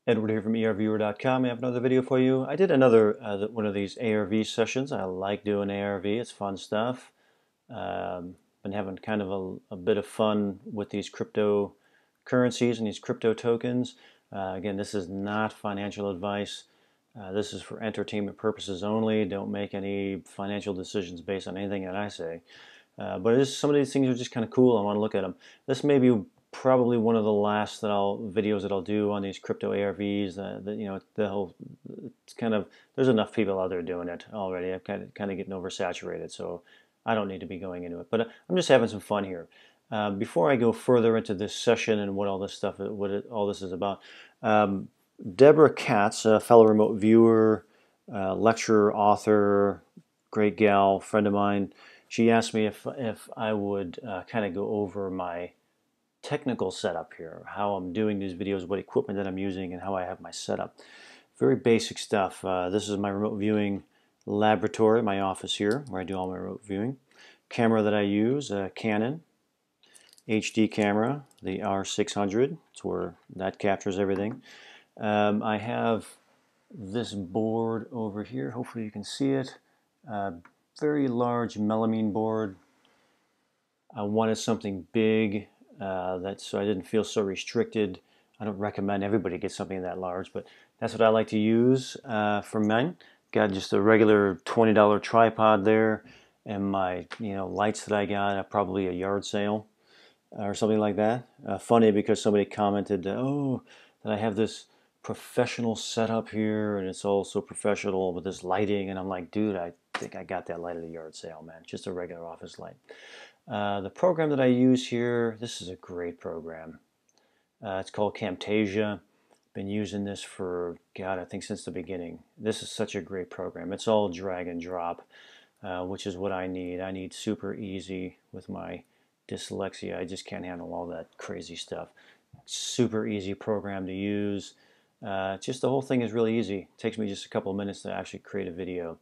Edward here from ERViewer.com. I have another video for you. I did another one of these ARV sessions. I like doing ARV. It's fun stuff. Been having kind of a bit of fun with these cryptocurrencies and these crypto tokens. Again, this is not financial advice. This is for entertainment purposes only. Don't make any financial decisions based on anything that I say. But some of these things are just kind of cool. I want to look at them. This may be probably one of the last videos that I'll do on these crypto ARVs. It's kind of, there's enough people out there doing it already. I'm kind of getting oversaturated, so I don't need to be going into it. But I'm just having some fun here. Before I go further into this session and what all this stuff, all this is about, Deborah Katz, a fellow remote viewer, lecturer, author, great gal, friend of mine. She asked me if I would kind of go over my technical setup here, how I'm doing these videos, what equipment that I'm using, and how I have my setup. Very basic stuff. This is my remote viewing laboratory, my office here, where I do all my remote viewing. Camera that I use, a Canon HD camera, the R600. It's where that captures everything. I have this board over here. Hopefully you can see it. Very large melamine board. I wanted something big so I didn't feel so restricted. I don't recommend everybody get something that large, but that's what I like to use for mine. Got just a regular $20 tripod there, and my lights that I got at probably a yard sale or something like that. Funny because somebody commented, oh, that I have this professional setup here and it's all so professional with this lighting, and I'm like, dude, I think I got that light at a yard sale, man. Just a regular office light. The program that I use here, this is a great program. It's called Camtasia. Been using this for, God, I think since the beginning. This is such a great program. It's all drag and drop, which is what I need. I need super easy with my dyslexia. I just can't handle all that crazy stuff. Super easy program to use. Just the whole thing is really easy. It takes me just a couple of minutes to actually create a video.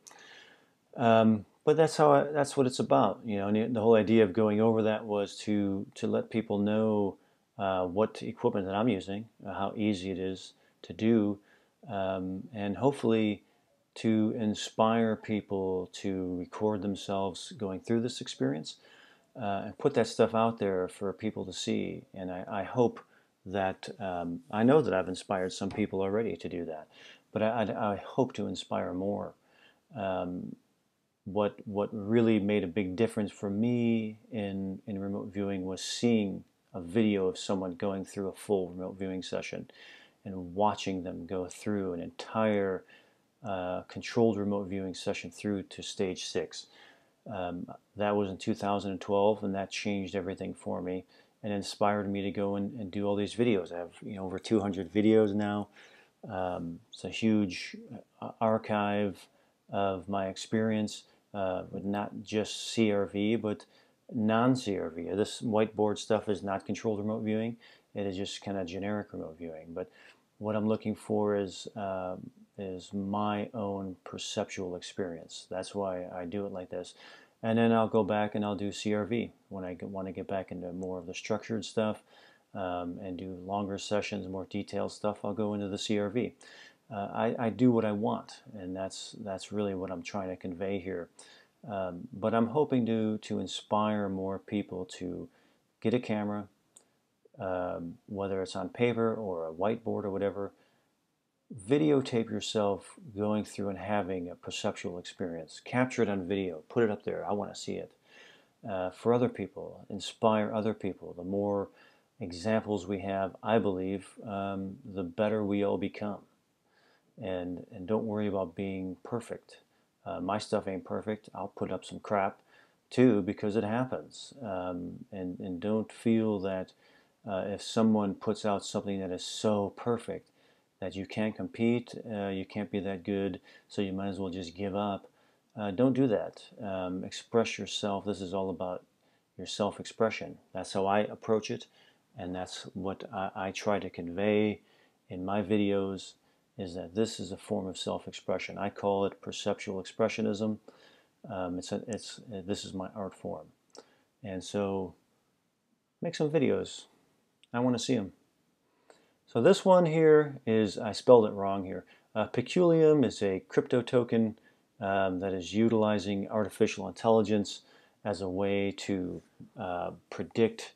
But that's what it's about, And the whole idea of going over that was to let people know what equipment that I'm using, how easy it is to do, and hopefully to inspire people to record themselves going through this experience and put that stuff out there for people to see. And I hope that I know that I've inspired some people already to do that, but I hope to inspire more. What really made a big difference for me in remote viewing was seeing a video of someone going through a full remote viewing session and watching them go through an entire controlled remote viewing session through to stage 6. That was in 2012, and that changed everything for me and inspired me to go and do all these videos. I have over 200 videos now. It's a huge archive of my experience with not just CRV but non-CRV. This whiteboard stuff is not controlled remote viewing. It is just kind of generic remote viewing. But what I'm looking for is my own perceptual experience. That's why I do it like this. And then I'll go back and I'll do CRV when I want to get back into more of the structured stuff and do longer sessions, more detailed stuff. I'll go into the CRV. I do what I want, and that's really what I'm trying to convey here. But I'm hoping to inspire more people to get a camera, whether it's on paper or a whiteboard or whatever. Videotape yourself going through and having a perceptual experience. Capture it on video. Put it up there. I want to see it. For other people, inspire other people. The more examples we have, I believe, the better we all become. And don't worry about being perfect. My stuff ain't perfect. I'll put up some crap too because it happens. And don't feel that if someone puts out something that is so perfect that you can't compete, you can't be that good, so you might as well just give up. Don't do that. Express yourself. This is all about your self-expression. That's how I approach it, and that's what I try to convey in my videos, is that this is a form of self-expression. I call it perceptual expressionism. This is my art form. And so make some videos. I want to see them. So this one here is, I spelled it wrong here. Peculium is a crypto token that is utilizing artificial intelligence as a way to predict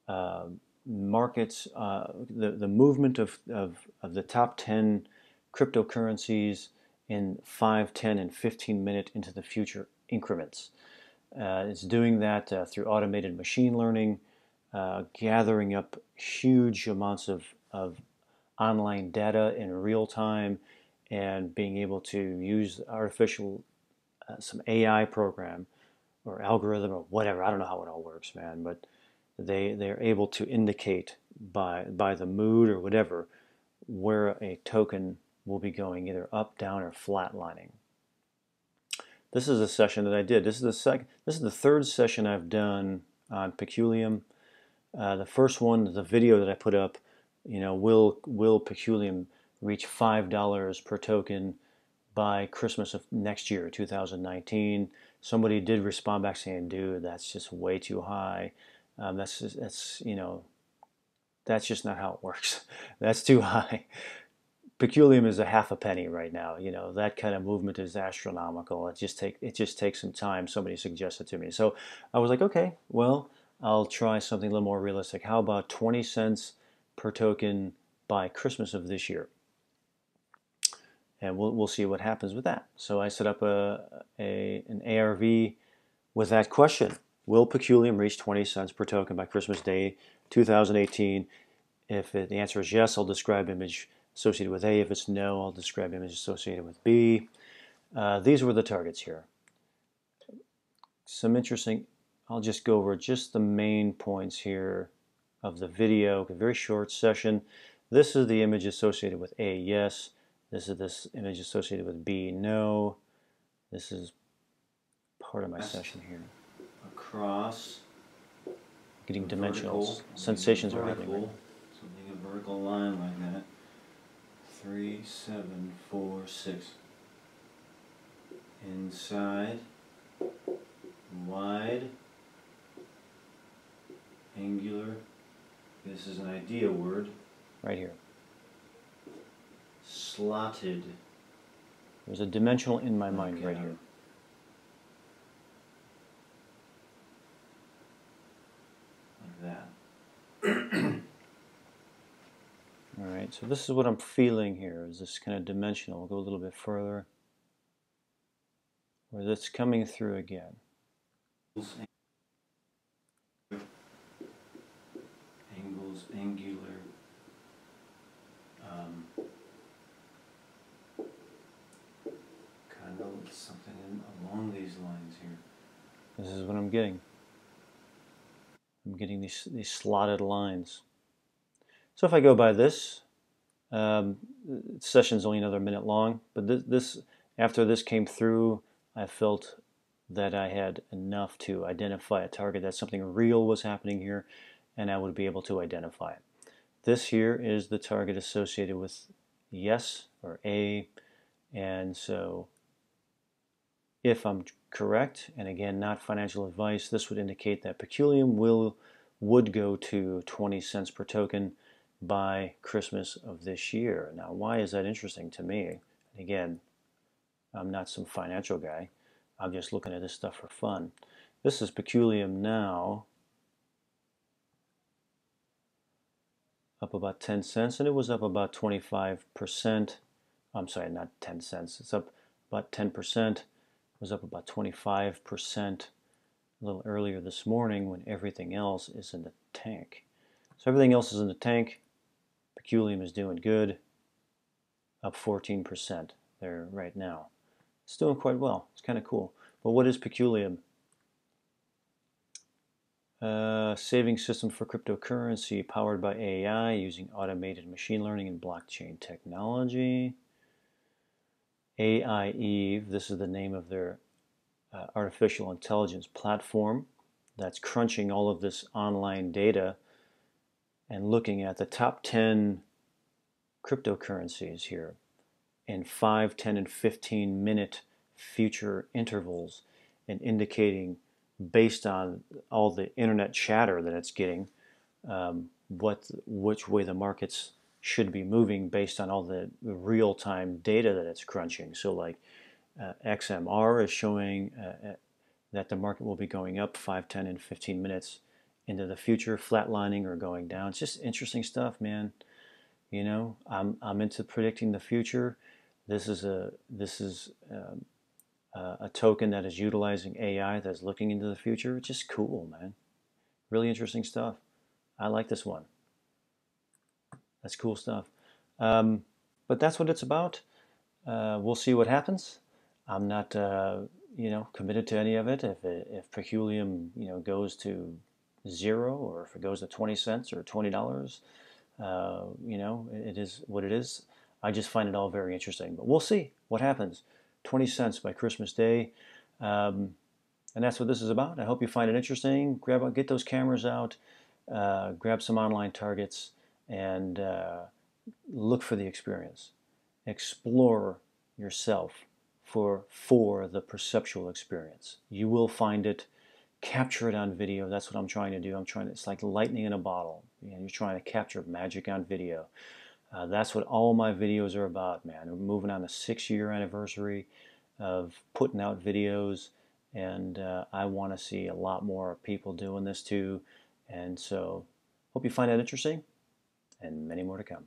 uh, markets, the movement of the top 10 cryptocurrencies in 5, 10, and 15-minute into the future increments. It's doing that through automated machine learning, gathering up huge amounts of online data in real time, and being able to use artificial, some AI program or algorithm or whatever. I don't know how it all works, man, but they're able to indicate by the mood or whatever where a token will be going, either up, down, or flatlining. This is a session that I did. This is the third session I've done on Peculium. The first one, the video that I put up, will Peculium reach $5 per token by Christmas of next year, 2019? Somebody did respond back saying, "Dude, that's just way too high. That's just not how it works. That's too high." Peculium is a half a penny right now. That kind of movement is astronomical. It just takes some time. Somebody suggested to me, so I was like, okay, well, I'll try something a little more realistic. How about 20 cents per token by Christmas of this year? And we'll see what happens with that. So I set up an ARV with that question: will Peculium reach 20 cents per token by Christmas Day 2018? If the answer is yes, I'll describe image associated with A. If it's no, I'll describe image associated with B. These were the targets here. Some interesting, I'll just go over just the main points here of the video. A very short session. This is the image associated with A, yes. This is this image associated with B, no. This is part of my session here. Across, getting dimensionals. Sensations are happening. Right? Something a vertical line like that. 3, 7, 4, 6. Inside, wide, angular. This is an idea word right here. Slotted. There's a dimensional in my mind right here. Like that. All right, so this is what I'm feeling here, is this kind of dimensional. We'll go a little bit further, where that's coming through again. Angles, angular. Kind of something along these lines here. This is what I'm getting. I'm getting these slotted lines. So if I go by this, session's only another minute long, but after this came through, I felt that I had enough to identify a target, that something real was happening here, and I would be able to identify it. This here is the target associated with yes or A, and so if I'm correct, and again, not financial advice, this would indicate that Peculium would go to 20 cents per token by Christmas of this year. Now, why is that interesting to me? Again, I'm not some financial guy. I'm just looking at this stuff for fun. This is Peculium now, up about 10 cents, and it was up about 25%. I'm sorry, not 10 cents. It's up about 10%. It was up about 25% a little earlier this morning when everything else is in the tank. So everything else is in the tank. Peculium is doing good, up 14% there right now. It's doing quite well. It's kind of cool. But what is Peculium? Saving system for cryptocurrency powered by AI using automated machine learning and blockchain technology. AI Eve, this is the name of their artificial intelligence platform that's crunching all of this online data and looking at the top 10 cryptocurrencies here in 5, 10, and 15-minute future intervals, and indicating, based on all the internet chatter that it's getting, which way the market's should be moving based on all the real-time data that it's crunching. So like XMR is showing that the market will be going up 5, 10, and 15 minutes into the future, flatlining or going down. It's just interesting stuff, man. You know, I'm into predicting the future. This is a token that is utilizing AI that's looking into the future. It's just cool, man. Really interesting stuff. I like this one. That's cool stuff. But that's what it's about. We'll see what happens. I'm not, committed to any of it. If Peculium, goes to zero, or if it goes to 20 cents or $20, it is what it is. I just find it all very interesting. But we'll see what happens. 20 cents by Christmas Day. And that's what this is about. I hope you find it interesting. Get those cameras out, grab some online targets, and look for the experience. Explore yourself for the perceptual experience. You will find it. Capture it on video. That's what I'm trying to do. It's like lightning in a bottle. You're trying to capture magic on video. That's what all my videos are about, man. We're moving on the 6-year anniversary of putting out videos, and I want to see a lot more people doing this too. And so, hope you find that interesting, and many more to come.